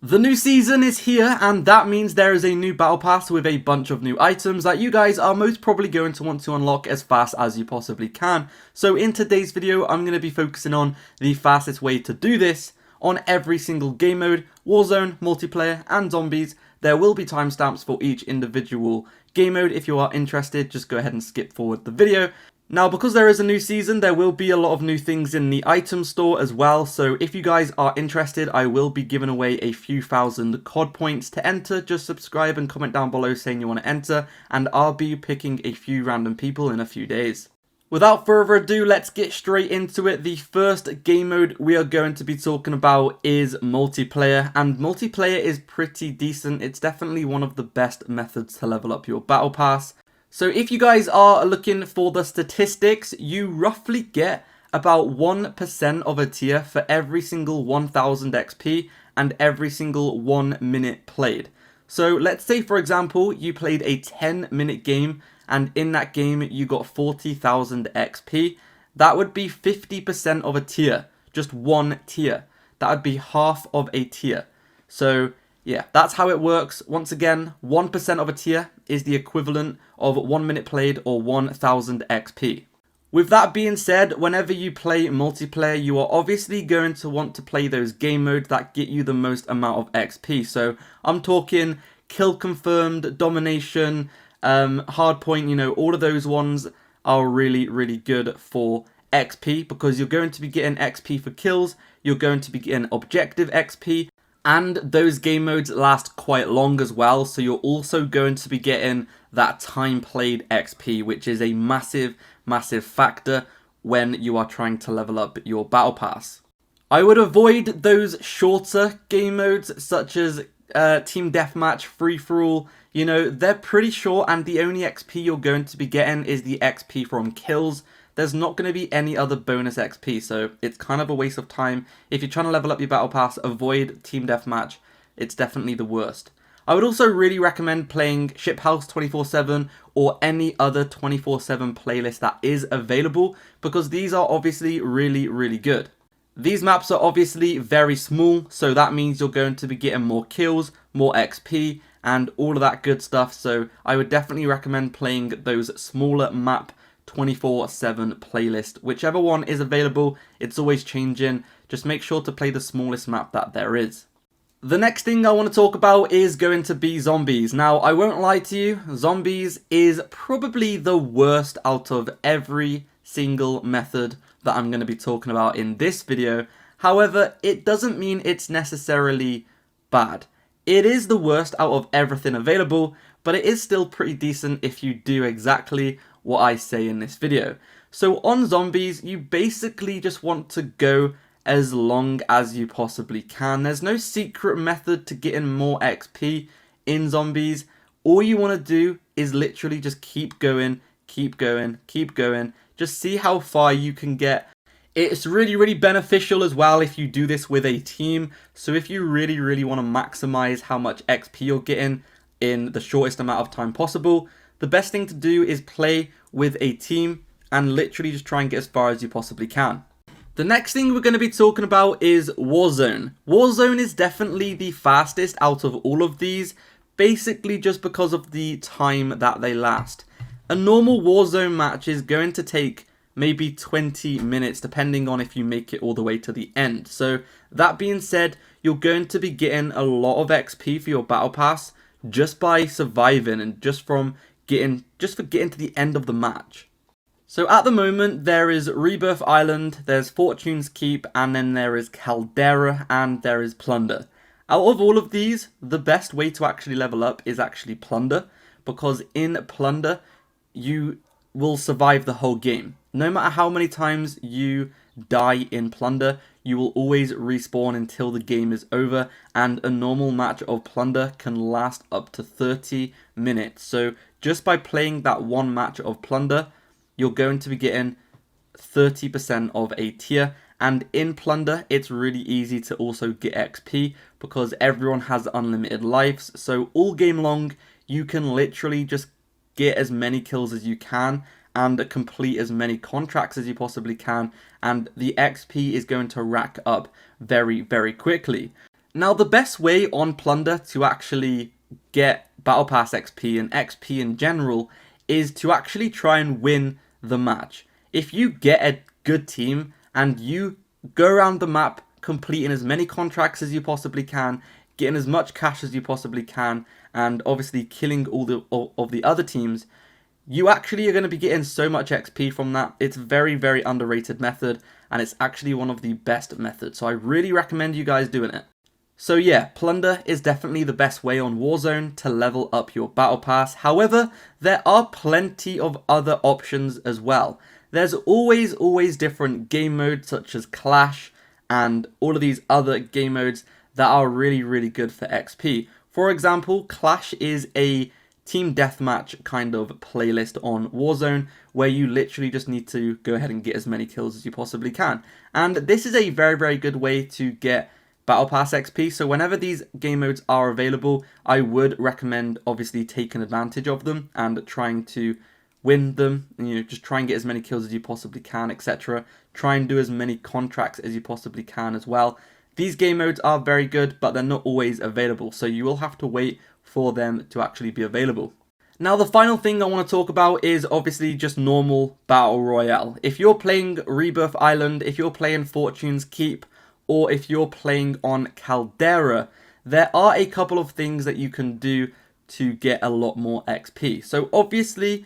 The new season is here, and that means there is a new battle pass with a bunch of new items that you guys are most probably going to want to unlock as fast as you possibly can. So in today's video, I'm going to be focusing on the fastest way to do this on every single game mode, Warzone, multiplayer, and zombies. There will be timestamps for each individual game mode. If you are interested, just go ahead and skip forward the video. Now, because there is a new season, there will be a lot of new things in the item store as well. So if you guys are interested, I will be giving away a few thousand COD points to enter. Just subscribe and comment down below saying you want to enter, and I'll be picking a few random people in a few days. Without further ado, let's get straight into it. The first game mode we are going to be talking about is multiplayer, and multiplayer is pretty decent. It's definitely one of the best methods to level up your battle pass. So if you guys are looking for the statistics, you roughly get about 1% of a tier for every single 1000 XP and every single 1 minute played. So let's say, for example, you played a 10-minute game, and in that game you got 40,000 XP. That would be 50% of a tier, just one tier. That would be half of a tier. So yeah, that's how it works. Once again, 1% of a tier is the equivalent of 1 minute played or 1000 XP. With that being said, whenever you play multiplayer, you are obviously going to want to play those game modes that get you the most amount of XP. So I'm talking kill confirmed, domination, hardpoint, you know, all of those ones are really, really good for XP because you're going to be getting XP for kills, you're going to be getting objective XP, and those game modes last quite long as well, so you're also going to be getting that time played XP, which is a massive, massive factor when you are trying to level up your battle pass. I would avoid those shorter game modes such as Team Deathmatch, Free-for-all. You know, they're pretty short, and the only XP you're going to be getting is the XP from kills. There's not going to be any other bonus XP, so it's kind of a waste of time. If you're trying to level up your battle pass, avoid Team Deathmatch. It's definitely the worst. I would also really recommend playing Ship House 24/7 or any other 24/7 playlist that is available, because these are obviously really, really good. These maps are obviously very small, so that means you're going to be getting more kills, more XP, and all of that good stuff. So I would definitely recommend playing those smaller map 24/7 playlist. Whichever one is available, it's always changing. Just make sure to play the smallest map that there is. The next thing I want to talk about is going to be zombies. Now, I won't lie to you, zombies is probably the worst out of every single method that I'm going to be talking about in this video. However, it doesn't mean it's necessarily bad. It is the worst out of everything available, but it is still pretty decent if you do exactly what I say in this video. So on zombies, you basically just want to go as long as you possibly can. There's no secret method to getting more XP in zombies. All you want to do is literally just keep going, keep going, keep going. Just see how far you can get. It's really, really beneficial as well if you do this with a team. So if you really, really want to maximize how much XP you're getting in the shortest amount of time possible, the best thing to do is play with a team and literally just try and get as far as you possibly can. The next thing we're going to be talking about is Warzone. Warzone is definitely the fastest out of all of these, basically just because of the time that they last. A normal Warzone match is going to take maybe 20 minutes, depending on if you make it all the way to the end. So that being said, you're going to be getting a lot of XP for your battle pass just by surviving and just for getting to the end of the match. So at the moment, there is Rebirth Island, there's Fortune's Keep, and then there is Caldera, and there is Plunder. Out of all of these, the best way to actually level up is actually Plunder, because in Plunder, you will survive the whole game. No matter how many times you die in Plunder, you will always respawn until the game is over, and a normal match of Plunder can last up to 30 minutes. So just by playing that one match of Plunder, you're going to be getting 30% of a tier. And in Plunder, it's really easy to also get XP because everyone has unlimited lives. So all game long, you can literally just get as many kills as you can and complete as many contracts as you possibly can. And the XP is going to rack up very, very quickly. Now, the best way on Plunder to actually get Battle Pass XP and XP in general is to actually try and win the match. If you get a good team and you go around the map completing as many contracts as you possibly can, getting as much cash as you possibly can, and obviously killing all of the other teams, you actually are going to be getting so much XP from that. It's very, very underrated method, and it's actually one of the best methods. So I really recommend you guys doing it. So yeah, Plunder is definitely the best way on Warzone to level up your Battle Pass. However, there are plenty of other options as well. There's always different game modes such as Clash and all of these other game modes that are really, really good for XP. For example, Clash is a team deathmatch kind of playlist on Warzone where you literally just need to go ahead and get as many kills as you possibly can. And this is a very, very good way to get Battle Pass XP, so whenever these game modes are available, I would recommend obviously taking advantage of them and trying to win them, and, just try and get as many kills as you possibly can, etc. Try and do as many contracts as you possibly can as well. These game modes are very good, but they're not always available, so you will have to wait for them to actually be available. Now, the final thing I want to talk about is obviously just normal Battle Royale. If you're playing Rebirth Island, if you're playing Fortune's Keep, or if you're playing on Caldera, there are a couple of things that you can do to get a lot more XP. So obviously,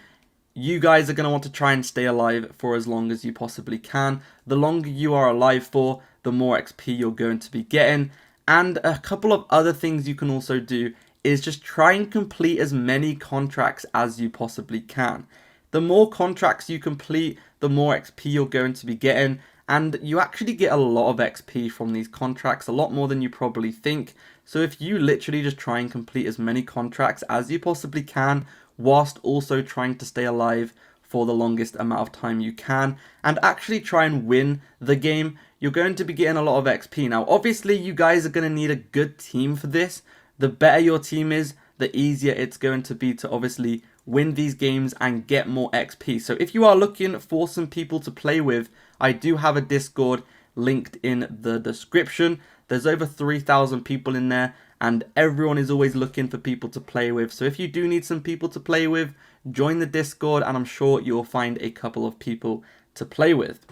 you guys are going to want to try and stay alive for as long as you possibly can. The longer you are alive for, the more XP you're going to be getting. And a couple of other things you can also do is just try and complete as many contracts as you possibly can. The more contracts you complete, the more XP you're going to be getting. And you actually get a lot of XP from these contracts, a lot more than you probably think. So if you literally just try and complete as many contracts as you possibly can, whilst also trying to stay alive for the longest amount of time you can, and actually try and win the game, you're going to be getting a lot of XP. Now, obviously, you guys are going to need a good team for this. The better your team is, the easier it's going to be to obviously win these games and get more XP. So if you are looking for some people to play with, I do have a Discord linked in the description. There's over 3,000 people in there, and everyone is always looking for people to play with. So if you do need some people to play with, join the Discord, and I'm sure you'll find a couple of people to play with.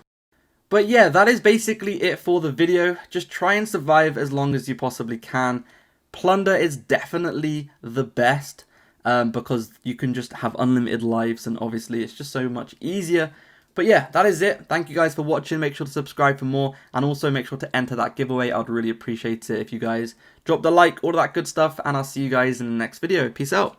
But yeah, that is basically it for the video. Just try and survive as long as you possibly can. Plunder is definitely the best because you can just have unlimited lives, and obviously it's just so much easier. But yeah, that is it. Thank you guys for watching. Make sure to subscribe for more, and also make sure to enter that giveaway. I'd really appreciate it if you guys dropped a like, all of that good stuff, and I'll see you guys in the next video. Peace out.